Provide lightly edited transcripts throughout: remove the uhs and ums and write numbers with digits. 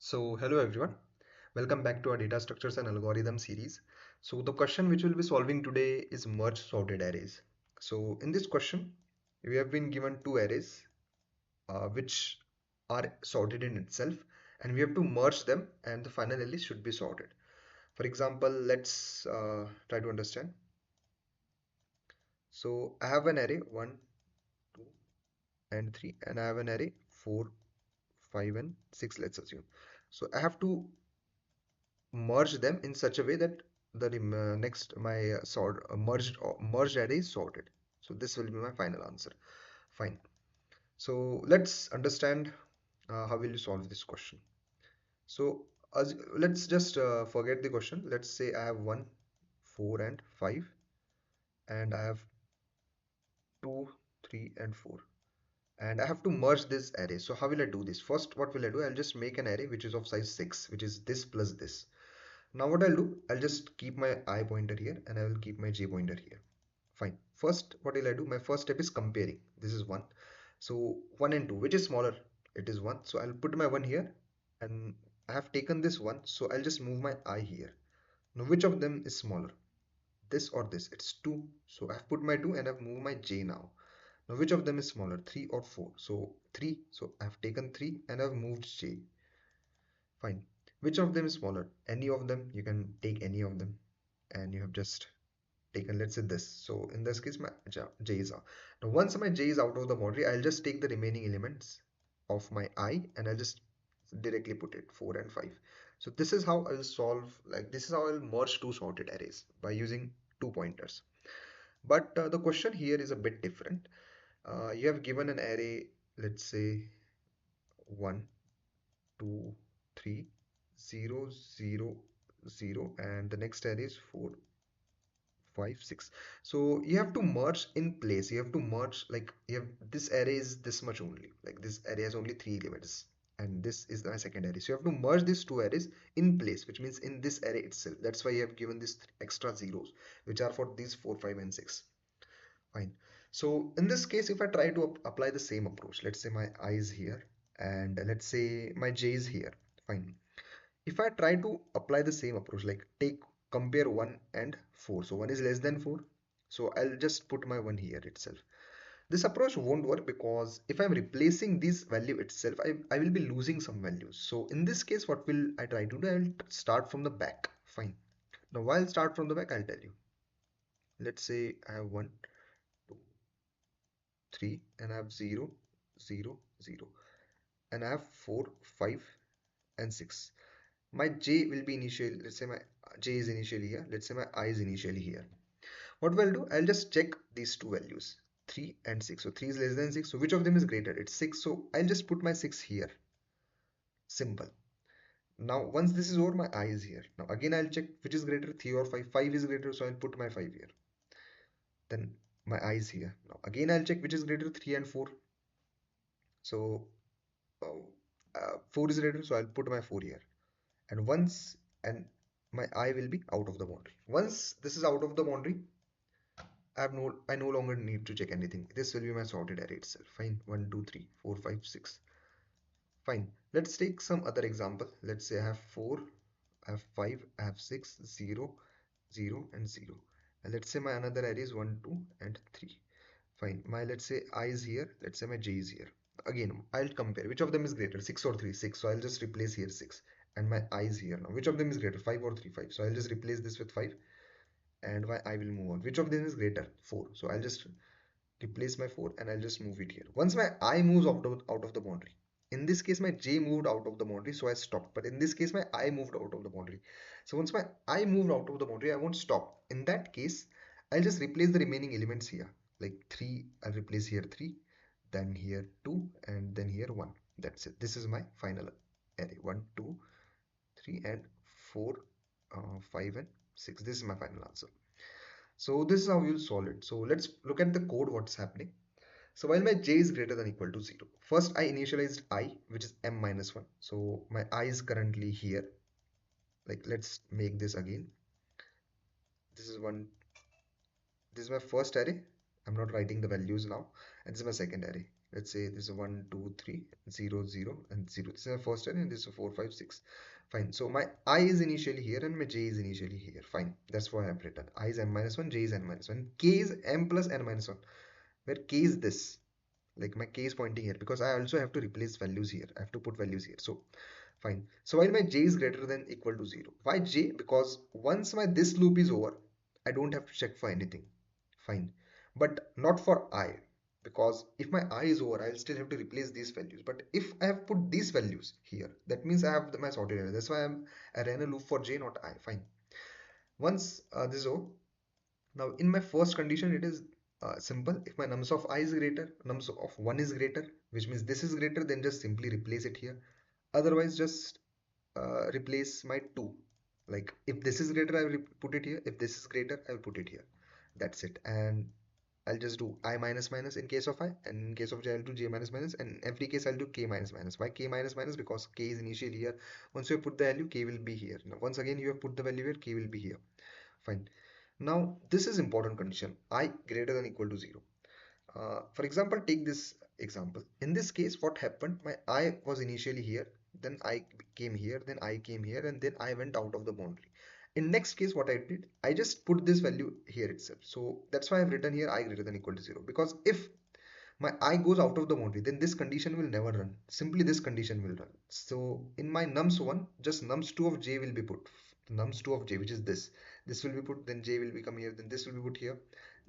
So hello everyone, welcome back to our data structures and algorithm series. So the question which we'll be solving today is merge sorted arrays. So in this question, we have been given two arrays which are sorted in itself, and we have to merge them and the final array should be sorted. For example, let's try to understand. So I have an array 1, 2 and 3, and I have an array 4, 5 and 6, let's assume. So I have to merge them in such a way that the next my merged array is sorted. So this will be my final answer. Fine. So let's understand how will you solve this question. So let's just forget the question. Let's say I have 1, 4 and 5, and I have 2, 3 and 4, and I have to merge this array. So how will I do this? First, what will I do? I'll just make an array which is of size 6, which is this plus this. Now what I'll do, I'll just keep my I pointer here and I will keep my j pointer here. Fine. First, what will I do? My first step is comparing. This is 1. So 1 and 2, which is smaller? It is 1. So I'll put my 1 here, and I have taken this 1. So I'll just move my I here. Now which of them is smaller? This or this? It's 2. So I've put my 2 and I've moved my j now. Now which of them is smaller? 3 or 4? So 3. So I've taken 3 and I've moved j. Fine. Which of them is smaller? Any of them. You can take any of them, and you have just taken, let's say, this. So in this case, my j is out. Now once my j is out of the boundary, I'll just take the remaining elements of my I and I'll just directly put it 4 and 5. So this is how I'll solve, like this is how I'll merge two sorted arrays by using two pointers. But the question here is a bit different. You have given an array, let's say 1, 2, 3, 0, 0, 0, and the next array is 4, 5, 6. So you have to merge in place. You have to merge, like you have, this array is this much only. Like this array has only 3 elements, and this is my second array. So you have to merge these two arrays in place, which means in this array itself. That's why you have given these extra zeros, which are for these 4, 5, and 6. Fine. So in this case, if I try to apply the same approach, let's say my I is here, and let's say my j is here. Fine. If I try to apply the same approach, like compare 1 and 4, so 1 is less than 4, so I'll just put my 1 here itself. This approach won't work because if I'm replacing this value itself, I will be losing some values. So in this case, what will I try to do? I'll start from the back. Fine. Now while start from the back, I'll tell you. Let's say I have 1, 2, 3, and I have 0, 0, 0, and I have 4, 5, and 6. My j will be initial, let's say my j is initially here, let's say my I is initially here. What will I do? I'll just check these two values, 3 and 6. So 3 is less than 6, so which of them is greater? It's 6, so I'll just put my 6 here. Simple. Now once this is over, my I is here. Now again I'll check which is greater, 3 or 5. 5 is greater, so I'll put my 5 here. Then my I is here. Now again I'll check which is greater, 3 and 4. So 4 is greater, so I'll put my 4 here. And once, and my I will be out of the boundary. Once this is out of the boundary, I no longer need to check anything. This will be my sorted array itself. Fine. 1, 2, 3, 4, 5, 6. Fine. Let's take some other example. Let's say I have 4, I have 5, I have 6, 0, 0 and 0. And let's say my another array is 1, 2 and 3. Fine. My, let's say I is here. Let's say my j is here. Again, I'll compare. Which of them is greater, 6 or 3? 6. So I'll just replace here 6. And my I is here now. Which of them is greater, 5 or 3? 5. So I'll just replace this with 5. And my I will move on. Which of them is greater? 4. So I'll just replace my 4 and I'll just move it here. Once my I moves out of the boundary, in this case my j moved out of the boundary, so I stopped. But in this case my I moved out of the boundary. So once my I moved out of the boundary, I won't stop. In that case, I'll just replace the remaining elements here. Like 3, I'll replace here 3, then here 2, and then here 1. That's it. This is my final array. 1, 2, 3 and 4, 5 and 6. This is my final answer. So this is how you'll solve it. So let's look at the code, what's happening. So while my j is greater than equal to 0, first I initialized I, which is m minus 1. So my I is currently here. Like let's make this again. This is my first array. I'm not writing the values now. And this is my second array. Let's say this is 1 2 3 0 0 and 0. This is the first array and this is 4 5 6. Fine. So my I is initially here and my j is initially here. Fine. That's why I've written I is m minus 1, j is n minus 1, k is m plus n minus 1. Where k is this, like my k is pointing here because I also have to replace values here. I have to put values here. So fine. So while my j is greater than equal to 0. Why j? Because once my this loop is over, I don't have to check for anything. Fine. But not for I. Because if my I is over, I'll still have to replace these values. But if I have put these values here, that means I have my sorted array. That's why I ran a loop for j, not I. Fine. Once this is over, now in my first condition, it is simple. If my nums of I is greater, nums of 1 is greater, which means this is greater, then just simply replace it here. Otherwise, just replace my 2. Like if this is greater, I will put it here. If this is greater, I will put it here. That's it. And I'll just do I minus minus in case of I, and in case of j, I'll do j minus minus, and in every case, I'll do k minus minus. Why k minus minus? Because k is initially here. Once you have put the value, k will be here. Now, once again, you have put the value here, k will be here. Fine. Now, this is important condition. I greater than equal to 0. For example, take this example. In this case, what happened? My I was initially here, then I came here, then I came here, and then I went out of the boundary. In next case, what I did, I just put this value here itself. So that's why I've written here I greater than equal to 0. Because if my I goes out of the boundary, then this condition will never run. Simply this condition will run. So in my nums1, just nums2 of j will be put. Nums2 of j, which is this will be put, then j will be come here, then this will be put here,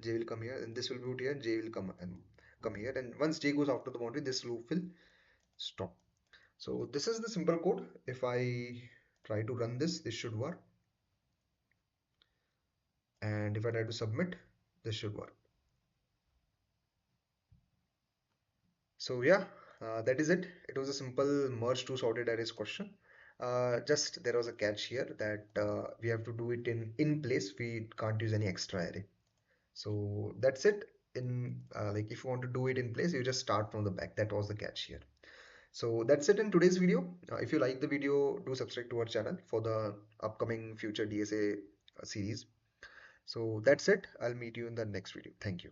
j will come here, and this will be put here, and j will come here. And once j goes out of the boundary, this loop will stop. So this is the simple code. If I try to run this should work. And if I try to submit, this should work. So yeah, that is it. It was a simple merge two sorted arrays question. Just there was a catch here that we have to do it in place. We can't use any extra array. So that's it. In like if you want to do it in place, you just start from the back. That was the catch here. So that's it in today's video. If you like the video, do subscribe to our channel for the upcoming future DSA series. So that's it. I'll meet you in the next video. Thank you.